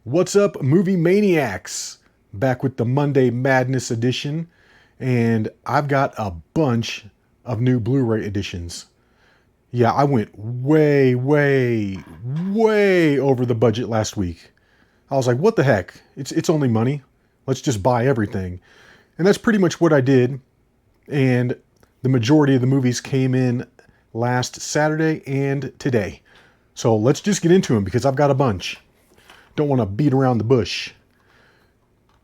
What's up, movie maniacs? Back with the Monday Madness edition, and I've got a bunch of new Blu-ray editions. Yeah, I went way over the budget last week. I was like, what the heck? It's only money. Let's just buy everything. And that's pretty much what I did. And the majority of the movies came in last Saturday and today. So let's just get into them because I've got a bunch. Don't want to beat around the bush.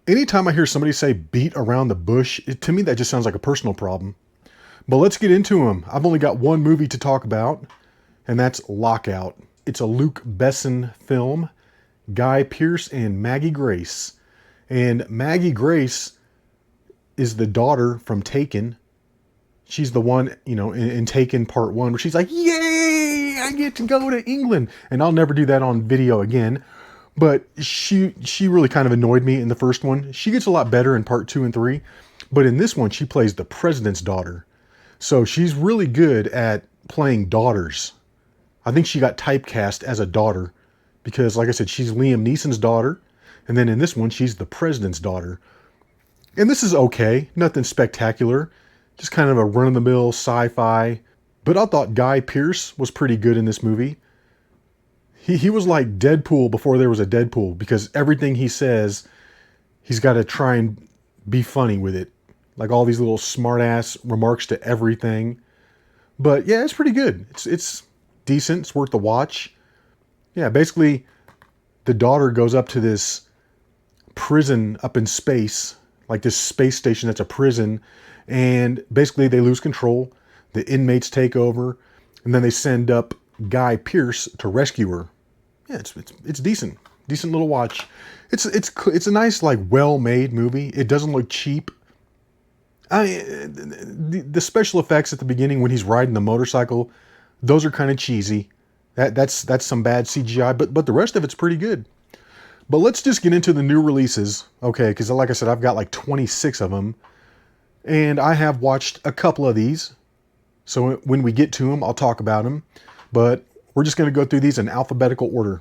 Anytime I hear somebody say beat around the bush, to me that just sounds like a personal problem. But let's get into them. I've only got one movie to talk about, and that's Lockout. It's a Luc Besson film, Guy Pearce and Maggie Grace. And Maggie Grace is the daughter from Taken. She's the one, in Taken Part 1, where she's like, yay, I get to go to England. And I'll never do that on video again. But she really kind of annoyed me in the first one. She gets a lot better in Part 2 and 3. But in this one, she plays the president's daughter. So she's really good at playing daughters. I think she got typecast as a daughter. Because, like I said, she's Liam Neeson's daughter. And then in this one, she's the president's daughter. And this is okay. Nothing spectacular. Just kind of a run-of-the-mill sci-fi. But I thought Guy Pearce was pretty good in this movie. He was like Deadpool before there was a Deadpool, because everything he says, he's got to try and be funny with it. Like all these little smart-ass remarks to everything. But yeah, it's pretty good. It's decent. It's worth the watch. Yeah, basically, the daughter goes up to this prison up in space, like this space station that's a prison, and basically they lose control. The inmates take over, and then they send up Guy Pearce to rescue her. Yeah, it's decent little watch. It's a nice, like, well-made movie. It doesn't look cheap. The special effects at the beginning when he's riding the motorcycle, those are kind of cheesy. That's some bad CGI, but the rest of it's pretty good. But let's just get into the new releases, okay? Because like I said, I've got like 26 of them, and I have watched a couple of these. So when we get to them, I'll talk about them. But we're just going to go through these in alphabetical order.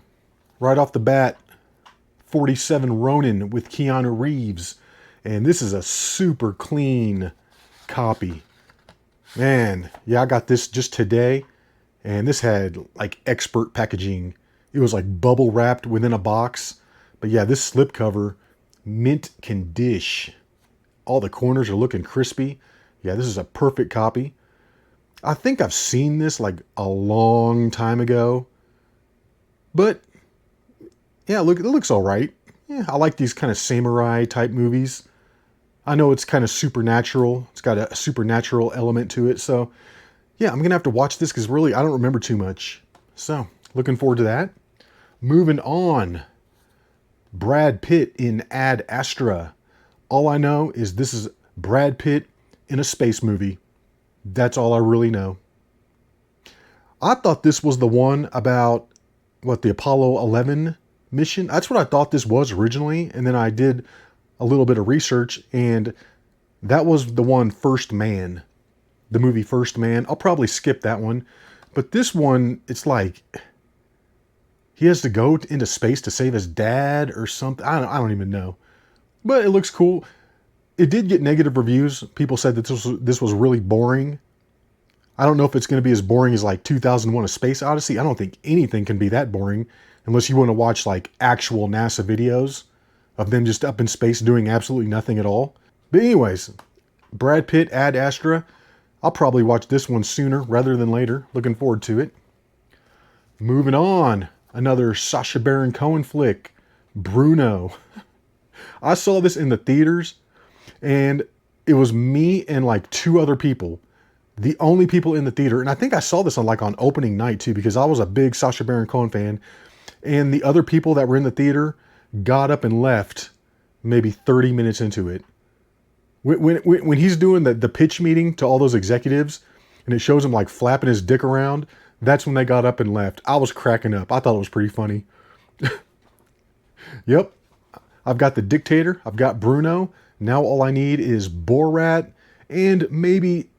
Right off the bat, 47 Ronin with Keanu Reeves. And this is a super clean copy. Man, yeah, I got this just today. And this had like expert packaging. It was like bubble wrapped within a box. But yeah, this slipcover, mint condish. All the corners are looking crispy. Yeah, this is a perfect copy. I think I've seen this like a long time ago. But yeah, look, it looks all right. Yeah, I like these kind of samurai type movies. I know it's kind of supernatural. It's got a supernatural element to it. So yeah, I'm going to have to watch this because really I don't remember too much. So looking forward to that. Moving on. Brad Pitt in Ad Astra. All I know is this is Brad Pitt in a space movie. That's all I really know. I thought this was the one about, the Apollo 11 mission? That's what I thought this was originally, and then I did a little bit of research, and that was the one, First Man. The movie First Man. I'll probably skip that one. But this one, it's like he has to go into space to save his dad or something. I don't even know. But it looks cool. It did get negative reviews. People said that this was really boring. I don't know if it's going to be as boring as like 2001: A Space Odyssey. I don't think anything can be that boring unless you want to watch like actual NASA videos of them just up in space doing absolutely nothing at all. But anyways, Brad Pitt, Ad Astra. I'll probably watch this one sooner rather than later. Looking forward to it. Moving on. Another Sacha Baron Cohen flick, Bruno. I saw this in the theaters, and it was me and like two other people. The only people in the theater. And I think I saw this on opening night too, because I was a big Sacha Baron Cohen fan. And the other people that were in the theater got up and left maybe 30 minutes into it. When he's doing the pitch meeting to all those executives, and it shows him like flapping his dick around, that's when they got up and left. I was cracking up. I thought it was pretty funny. Yep. I've got The Dictator. I've got Bruno. Now all I need is Borat and maybe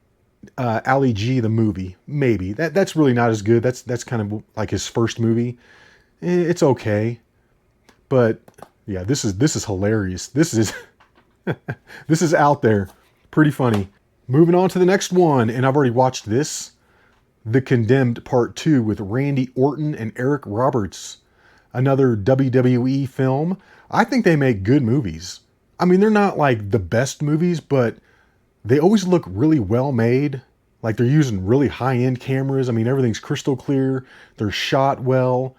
Ali G the movie. Maybe. That's really not as good. That's kind of like his first movie. It's okay. But yeah, this is hilarious. This is this is out there. Pretty funny. Moving on to the next one, and I've already watched this. The Condemned Part 2 with Randy Orton and Eric Roberts. Another WWE film. I think they make good movies. I mean, they're not like the best movies, but they always look really well made. Like they're using really high-end cameras. I mean, everything's crystal clear. They're shot well.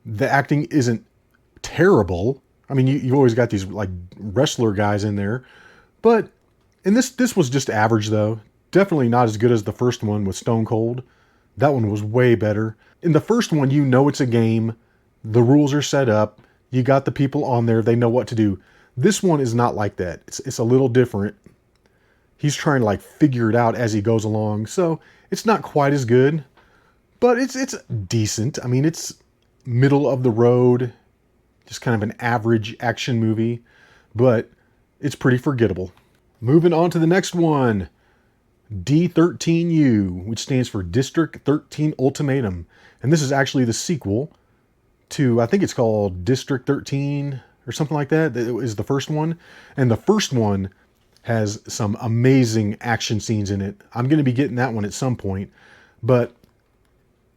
The acting isn't terrible. I mean, you've always got these like wrestler guys in there. But, and this was just average though. Definitely not as good as the first one with Stone Cold. That one was way better. In the first one, you know it's a game. The rules are set up. You got the people on there. They know what to do. This one is not like that. It's a little different. He's trying to like figure it out as he goes along. So it's not quite as good, but it's decent. I mean, it's middle of the road, just kind of an average action movie, but it's pretty forgettable. Moving on to the next one. D13U, which stands for District 13 Ultimatum. And this is actually the sequel to, I think it's called District 13 or something like that. That is the first one. And the first one has some amazing action scenes in it. I'm going to be getting that one at some point. But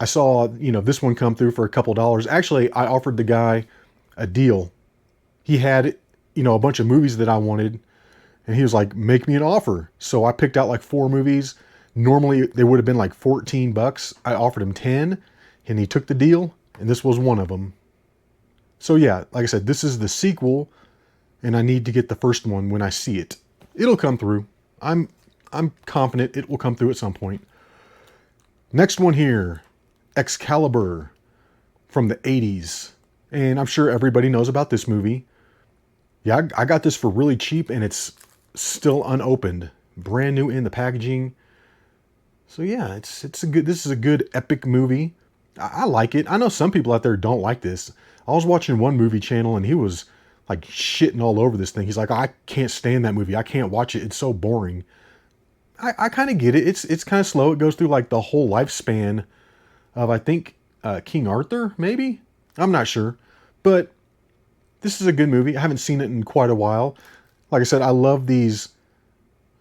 I saw, this one come through for a couple dollars. Actually, I offered the guy a deal. He had, a bunch of movies that I wanted. And he was like, make me an offer. So I picked out like 4 movies. Normally they would have been like $14. I offered him 10 and he took the deal. And this was one of them. So yeah, like I said, this is the sequel and I need to get the first one when I see it. It'll come through. I'm confident it will come through at some point. Next one here, Excalibur from the 80s. And I'm sure everybody knows about this movie. Yeah, I got this for really cheap and it's still unopened, brand new in the packaging. So yeah, this is a good epic movie. I like it. I know some people out there don't like this. I was watching one movie channel and he was like shitting all over this thing. He's like, I can't stand that movie. I can't watch it. It's so boring. I kind of get it. It's kind of slow. It goes through like the whole lifespan of, I think, King Arthur, maybe? I'm not sure. But this is a good movie. I haven't seen it in quite a while. Like I said, I love these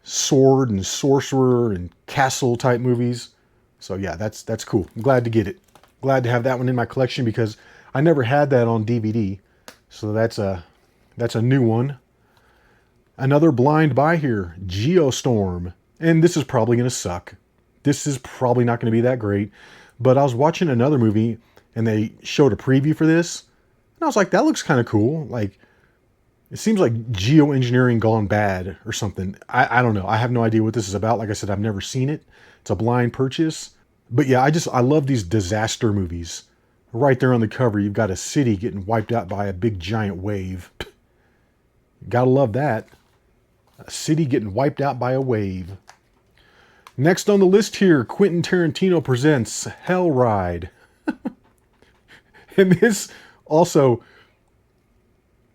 sword and sorcerer and castle type movies. So yeah, that's cool. I'm glad to get it. Glad to have that one in my collection because I never had that on DVD. So that's a new one. Another blind buy here, Geostorm. And this is probably going to suck. This is probably not going to be that great. But I was watching another movie and they showed a preview for this. And I was like, that looks kind of cool. Like, it seems like geoengineering gone bad or something. I don't know. I have no idea what this is about. Like I said, I've never seen it. It's a blind purchase. But yeah, I love these disaster movies. Right there on the cover, you've got a city getting wiped out by a big giant wave. Gotta love that. A city getting wiped out by a wave. Next on the list here, Quentin Tarantino presents Hell Ride. And this also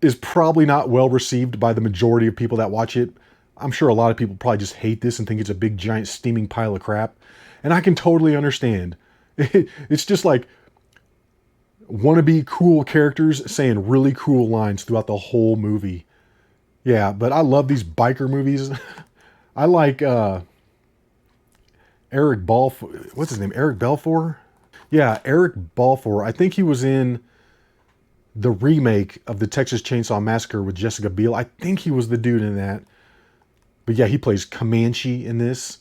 is probably not well received by the majority of people that watch it. I'm sure a lot of people probably just hate this and think it's a big giant steaming pile of crap. And I can totally understand. It's just like wannabe cool characters saying really cool lines throughout the whole movie. Yeah, but I love these biker movies. I like Eric Balfour. What's his name? Eric Balfour? Yeah, Eric Balfour. I think he was in the remake of the Texas Chainsaw Massacre with Jessica Biel. I think he was the dude in that. But yeah, he plays Comanche in this.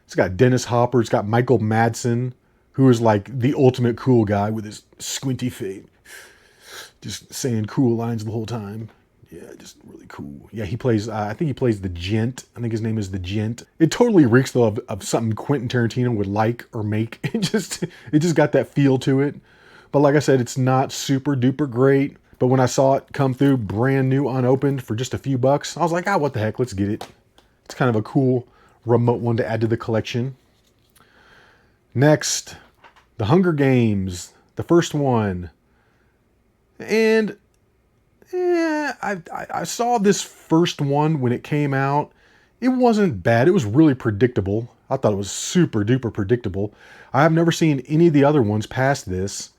It's got Dennis Hopper. It's got Michael Madsen, who is like the ultimate cool guy with his squinty face. Just saying cool lines the whole time. Yeah, just really cool. Yeah, he plays, I think he plays the Gent. I think his name is the Gent. It totally reeks though of something Quentin Tarantino would like or make. It just got that feel to it. But like I said, it's not super duper great. But when I saw it come through brand new unopened for just a few bucks, I was like, what the heck, let's get it. It's kind of a cool remote one to add to the collection. Next, The Hunger Games, the first one. And yeah, I saw this first one when it came out. It wasn't bad. It was really predictable. I thought it was super duper predictable. I have never seen any of the other ones past this,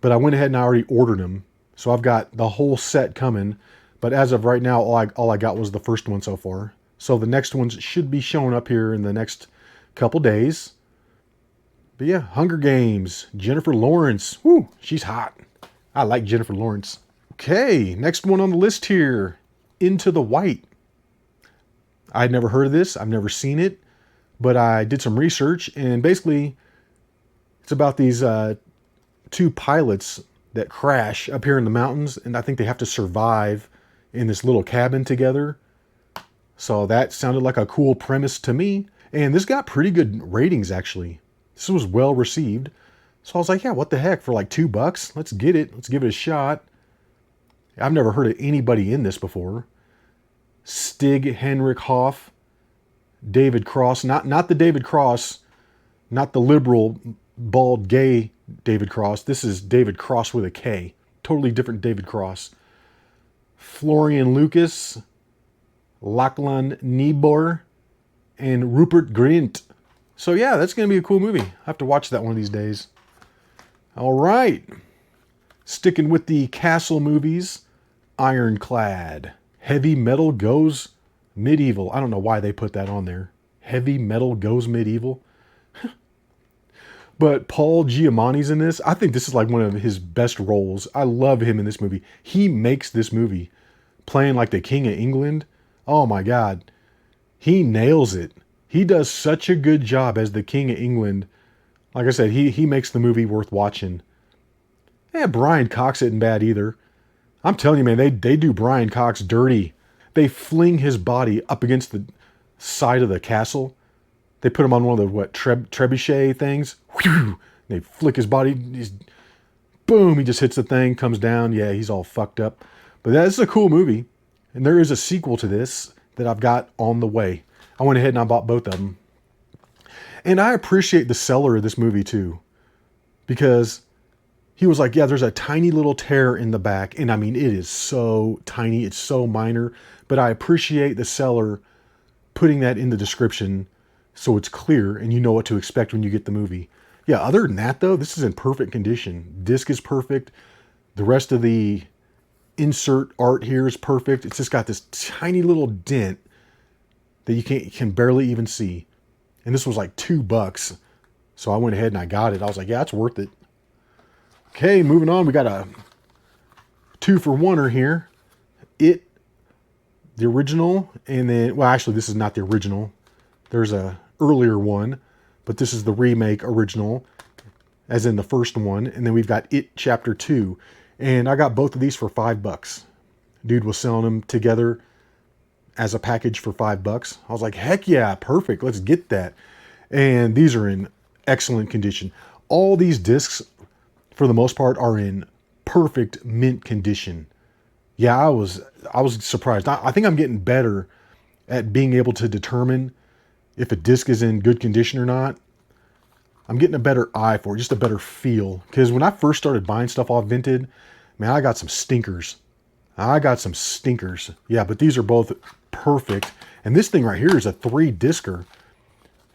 but I went ahead and I already ordered them. So I've got the whole set coming. But as of right now, all I got was the first one so far. So the next ones should be showing up here in the next couple days. But yeah, Hunger Games, Jennifer Lawrence. Woo, she's hot. I like Jennifer Lawrence. Okay, next one on the list here, Into the White. I'd never heard of this. I've never seen it, but I did some research, and basically it's about these two pilots that crash up here in the mountains, and I think they have to survive in this little cabin together. So that sounded like a cool premise to me, and this got pretty good ratings actually. This was well received. So I was like, yeah, what the heck, for like $2? Let's get it. Let's give it a shot. I've never heard of anybody in this before. Stig Henrik Hoff, David Cross, not the David Cross, not the liberal, bald, gay David Cross. This is David Cross with a K. Totally different David Cross. Florian Lucas, Lachlan Niebuhr, and Rupert Grint. So yeah, that's going to be a cool movie. I have to watch that one of these days. All right. Sticking with the castle movies, Ironclad. Heavy Metal Goes Medieval. I don't know why they put that on there. Heavy Metal Goes Medieval. But Paul Giamatti's in this. I think this is like one of his best roles. I love him in this movie. He makes this movie. Playing like the King of England. Oh my God. He nails it. He does such a good job as the King of England. Like I said, he makes the movie worth watching. Yeah, Brian Cox isn't bad either. I'm telling you, man, they do Brian Cox dirty. They fling his body up against the side of the castle. They put him on one of the, trebuchet things. Whew, they flick his body. Boom, he just hits the thing, comes down. Yeah, he's all fucked up. But that's a cool movie. And there is a sequel to this that I've got on the way. I went ahead and I bought both of them. And I appreciate the seller of this movie too. Because he was like, yeah, there's a tiny little tear in the back. And I mean, it is so tiny. It's so minor. But I appreciate the seller putting that in the description so it's clear and you know what to expect when you get the movie. Yeah, other than that though, this is in perfect condition. Disc is perfect. The rest of the insert art here is perfect. It's just got this tiny little dent that you can barely even see. And this was like $2. So I went ahead and I got it. I was like, yeah, it's worth it. Okay, moving on. We got a 2-for-1er here. It, the original, and then, well, actually, this is not the original. There's a earlier one, but this is the remake original, as in the first one. And then we've got It Chapter 2. And I got both of these for $5. Dude was selling them together as a package for $5. I was like, heck yeah, perfect. Let's get that. And these are in excellent condition. All these discs, for the most part, are in perfect mint condition. Yeah, I was surprised. I think I'm getting better at being able to determine if a disc is in good condition or not. I'm getting a better eye for it, just a better feel. Because when I first started buying stuff off Vinted, man, I got some stinkers. Yeah, but these are both perfect. And this thing right here is a 3-discer.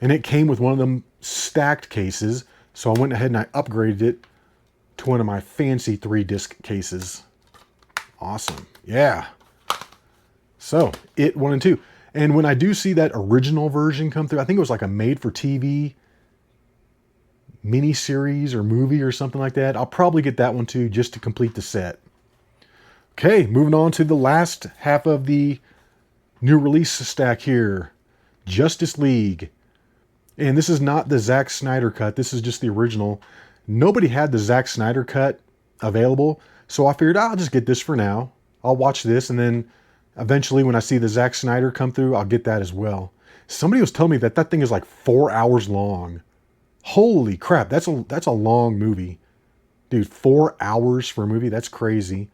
And it came with one of them stacked cases. So I went ahead and I upgraded it to one of my fancy 3-disc cases. Awesome. Yeah. So, It 1 and 2. And when I do see that original version come through, I think it was like a made-for-TV mini-series or movie or something like that. I'll probably get that one too, just to complete the set. Okay, moving on to the last half of the new release stack here. Justice League. And this is not the Zack Snyder cut. This is just the original. Nobody had the Zack Snyder cut available. So I figured I'll just get this for now. I'll watch this. And then eventually when I see the Zack Snyder come through, I'll get that as well. Somebody was telling me that thing is like 4 hours long. Holy crap. That's a long movie. Dude, 4 hours for a movie? That's crazy.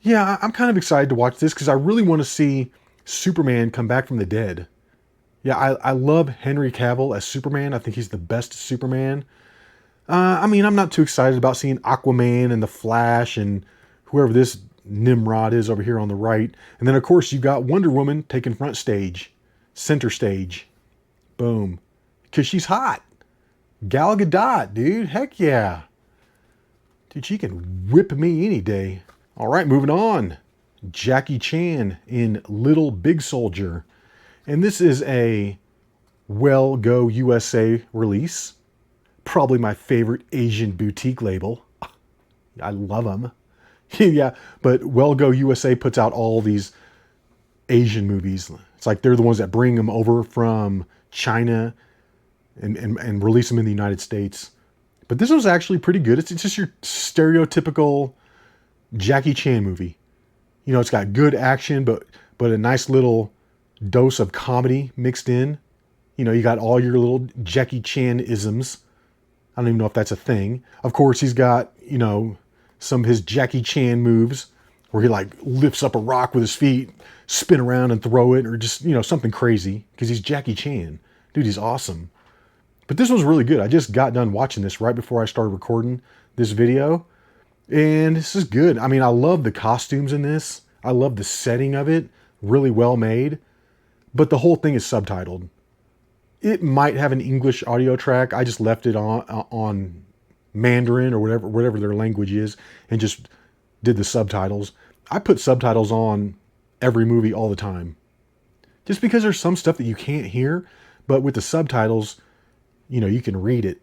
Yeah, I'm kind of excited to watch this because I really want to see Superman come back from the dead. Yeah, I love Henry Cavill as Superman. I think he's the best Superman. I mean, I'm not too excited about seeing Aquaman and the Flash and whoever this Nimrod is over here on the right. And then, of course, you got Wonder Woman taking front stage, center stage. Boom. Because she's hot. Gal Gadot, dude. Heck yeah. Dude, she can whip me any day. All right, moving on. Jackie Chan in Little Big Soldier. And this is a Well Go USA release. Probably my favorite Asian boutique label. I love them. Yeah, but Well Go USA puts out all these Asian movies. It's like they're the ones that bring them over from China and release them in the United States. But this was actually pretty good. It's just your stereotypical Jackie Chan movie. You know, it's got good action, but a nice little dose of comedy mixed in. You know, you got all your little Jackie Chan isms. I don't even know if that's a thing. Of course, he's got, you know, some of his Jackie Chan moves where he like lifts up a rock with his feet, spin around and throw it, or just, you know, something crazy because he's Jackie Chan. Dude, he's awesome. But this was really good. I just got done watching this right before I started recording this video. And this is good. I mean, I love the costumes in this. I love the setting of it. Really well made. But the whole thing is subtitled. It might have an English audio track. I just left it on Mandarin or whatever their language is and just did the subtitles. I put subtitles on every movie all the time. Just because there's some stuff that you can't hear, but with the subtitles, you know, you can read it.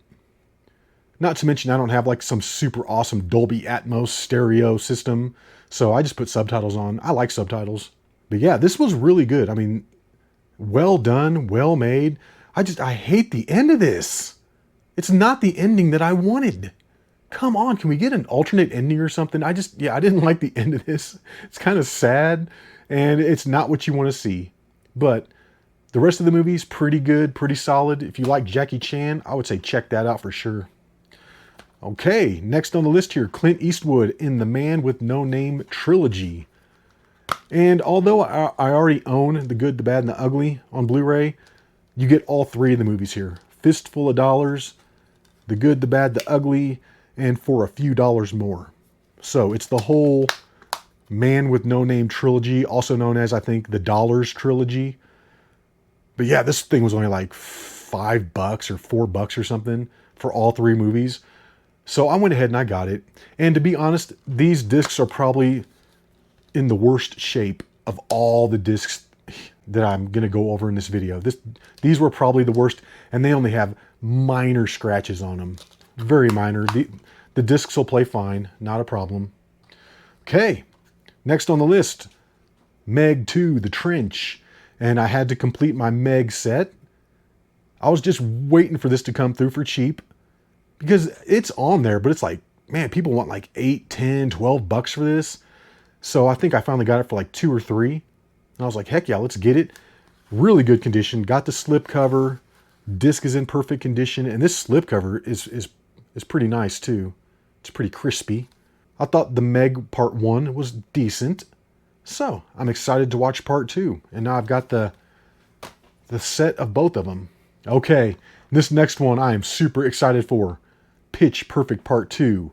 Not to mention I don't have like some super awesome Dolby Atmos stereo system, so I just put subtitles on. I like subtitles. But yeah, this was really good. I mean, well done, well made. I hate the end of this. It's not the ending that I wanted. Come on, can we get an alternate ending or something? I didn't like the end of this. It's kind of sad, and it's not what you want to see. But the rest of the movie's pretty good, pretty solid. If you like Jackie Chan, I would say check that out for sure. Okay, next on the list here, Clint Eastwood in The Man with No Name trilogy. And although I already own The Good, the Bad, and the Ugly on Blu-ray, you get all three of the movies here. Fistful of Dollars, The Good, the Bad, the Ugly, and for a few dollars more. So it's the whole Man with No Name trilogy, also known as, I think, the Dollars trilogy. But yeah, this thing was only like $5 or $4 or something for all three movies. So I went ahead and I got it. And to be honest, these discs are probably in the worst shape of all the discs that I'm going to go over in this video. These were probably the worst, and they only have minor scratches on them. Very minor. The discs will play fine, not a problem. Okay, next on the list, Meg 2, The Trench. And I had to complete my Meg set. I was just waiting for this to come through for cheap because it's on there, but it's like, man, people want like $8, $10, $12 for this. So I think I finally got it for like $2 or $3. And I was like, heck yeah, let's get it. Really good condition. Got the slip cover. Disc is in perfect condition. And this slip cover is pretty nice too. It's pretty crispy. I thought the Meg Part 1 was decent. So I'm excited to watch Part 2. And now I've got the set of both of them. Okay, this next one I am super excited for. Pitch Perfect Part 2.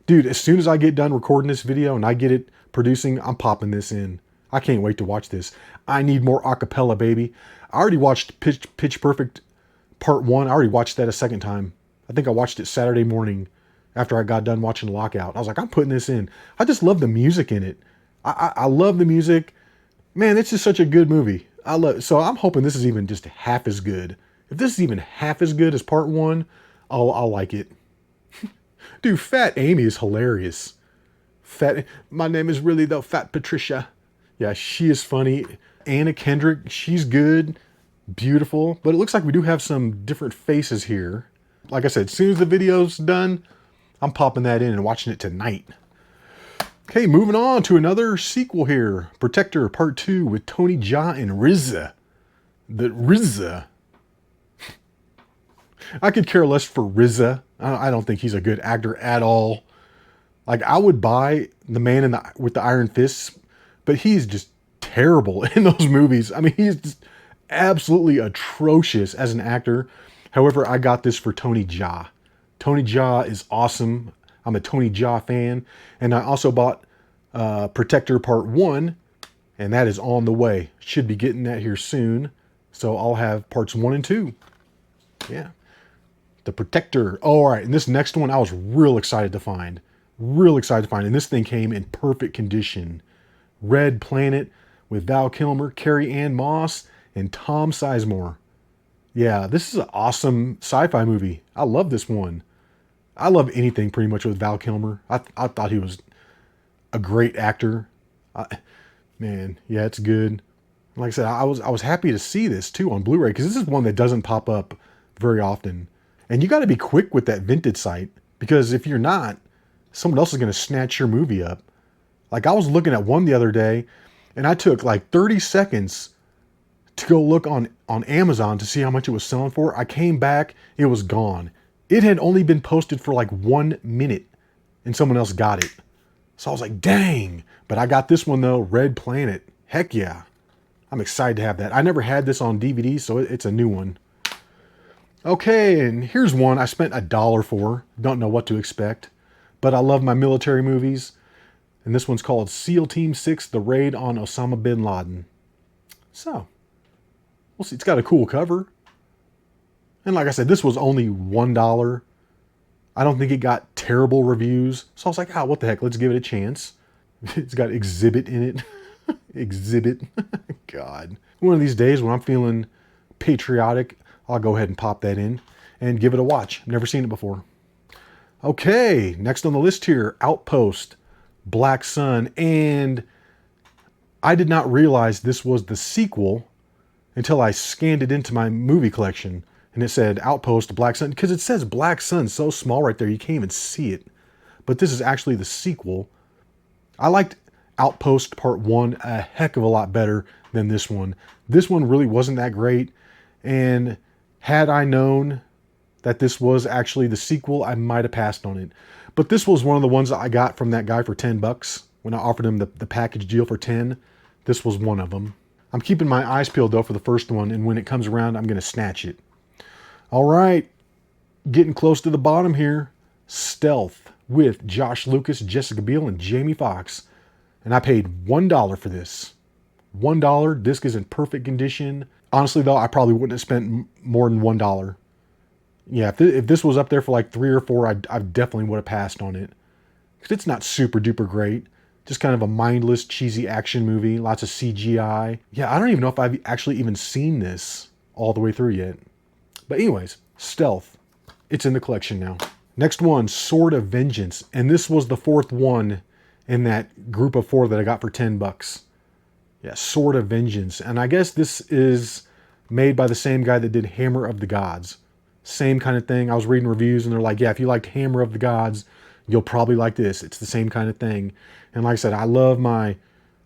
Dude, as soon as I get done recording this video and I get it producing, I'm popping this in. I can't wait to watch this. I need more acapella, baby. I already watched Pitch Perfect Part 1. I already watched that a second time. I think I watched it Saturday morning after I got done watching Lockout. I was like, I'm putting this in. I just love the music in it. I love the music. Man, it's just such a good movie. So I'm hoping this is even just half as good. If this is even half as good as Part 1, I'll like it. Dude, Fat Amy is hilarious. My name is really, though, Fat Patricia. Yeah, she is funny. Anna Kendrick, she's good. Beautiful. But it looks like we do have some different faces here. Like I said, as soon as the video's done, I'm popping that in and watching it tonight. Okay, moving on to another sequel here. Protector Part 2 with Tony Jaa and RZA. The RZA. I could care less for RZA. I don't think he's a good actor at all. Like, I would buy The Man with the Iron Fists, but he's just terrible in those movies. I mean, he's just absolutely atrocious as an actor. However, I got this for Tony Jaa. Tony Jaa is awesome. I'm a Tony Jaa fan. And I also bought Protector Part 1, and that is on the way. Should be getting that here soon. So I'll have Parts 1 and 2. Yeah. The Protector. Oh, all right. And this next one I was real excited to find. Real excited to find it. And this thing came in perfect condition. Red Planet with Val Kilmer, Carrie Ann Moss, and Tom Sizemore. Yeah, this is an awesome sci-fi movie. I love this one. I love anything pretty much with Val Kilmer. I thought he was a great actor. Man, yeah, it's good. Like I said, I was happy to see this too on Blu-ray because this is one that doesn't pop up very often. And you got to be quick with that vintage site because if you're not, someone else is going to snatch your movie up. Like I was looking at one the other day and I took like 30 seconds to go look on Amazon to see how much it was selling for. I came back, it was gone. It had only been posted for like 1 minute and someone else got it. So I was like, dang. But I got this one though, Red Planet. Heck yeah. I'm excited to have that. I never had this on DVD, so it's a new one. Okay, and here's one I spent $1 for. Don't know what to expect. But I love my military movies. And this one's called SEAL Team 6, The Raid on Osama bin Laden. So, we'll see. It's got a cool cover. And like I said, this was only $1. I don't think it got terrible reviews. So I was like, what the heck? Let's give it a chance. It's got Exhibit in it. Exhibit. God. One of these days when I'm feeling patriotic, I'll go ahead and pop that in and give it a watch. Never seen it before. Okay, next on the list here, Outpost, Black Sun. And I did not realize this was the sequel until I scanned it into my movie collection. And it said Outpost, Black Sun. Because it says Black Sun so small right there, you can't even see it. But this is actually the sequel. I liked Outpost Part 1 a heck of a lot better than this one. This one really wasn't that great. And had I known that this was actually the sequel, I might have passed on it. But this was one of the ones that I got from that guy for $10 when I offered him the package deal for 10. This was one of them. I'm keeping my eyes peeled though for the first one, and when it comes around, I'm going to snatch it. All right, getting close to the bottom here. Stealth with Josh Lucas, Jessica Biel, and Jamie Foxx. And I paid $1 for this. $1. Disc is in perfect condition. Honestly though, I probably wouldn't have spent more than $1. Yeah, if this was up there for like 3 or 4, I definitely would have passed on it. Because it's not super duper great. Just kind of a mindless, cheesy action movie. Lots of CGI. Yeah, I don't even know if I've actually even seen this all the way through yet. But anyways, Stealth. It's in the collection now. Next one, Sword of Vengeance. And this was the 4th one in that group of 4 that I got for $10. Yeah, Sword of Vengeance. And I guess this is made by the same guy that did Hammer of the Gods. Same kind of thing. I was reading reviews and they're like, yeah, if you liked Hammer of the Gods, you'll probably like this. It's the same kind of thing. And like I said, I love my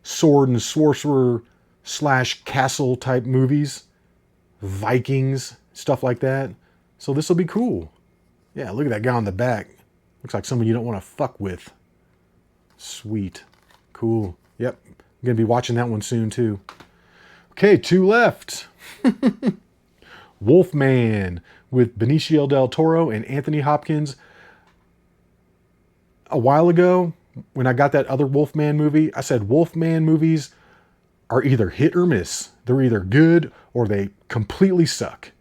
sword and sorcerer / castle type movies. Vikings, stuff like that. So this will be cool. Yeah, look at that guy on the back. Looks like someone you don't want to fuck with. Sweet. Cool. Yep. I'm going to be watching that one soon too. Okay, 2 left. Wolfman with Benicio del Toro and Anthony Hopkins. A while ago, when I got that other Wolfman movie, I said Wolfman movies are either hit or miss. They're either good or they completely suck.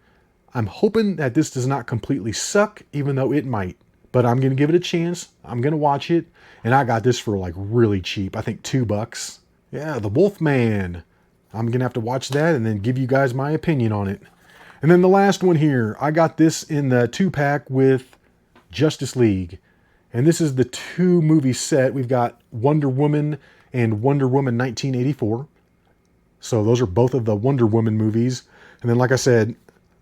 I'm hoping that this does not completely suck, even though it might. But I'm going to give it a chance. I'm going to watch it. And I got this for like really cheap. I think $2. Yeah, The Wolfman. I'm going to have to watch that and then give you guys my opinion on it. And then the last one here. I got this in the 2-pack with Justice League. And this is the 2 movie set. We've got Wonder Woman and Wonder Woman 1984. So those are both of the Wonder Woman movies. And then like I said,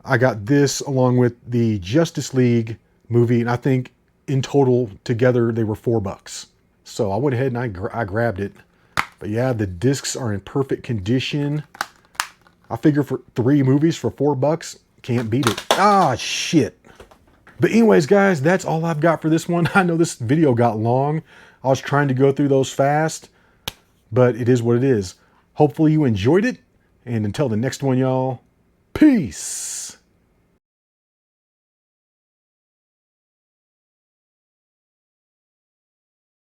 I got this along with the Justice League movie. And I think in total together they were $4. So I went ahead and I grabbed it. But yeah, the discs are in perfect condition. I figure for 3 movies for $4, can't beat it. Ah, shit. But anyways, guys, that's all I've got for this one. I know this video got long. I was trying to go through those fast, but it is what it is. Hopefully you enjoyed it. And until the next one, y'all, peace.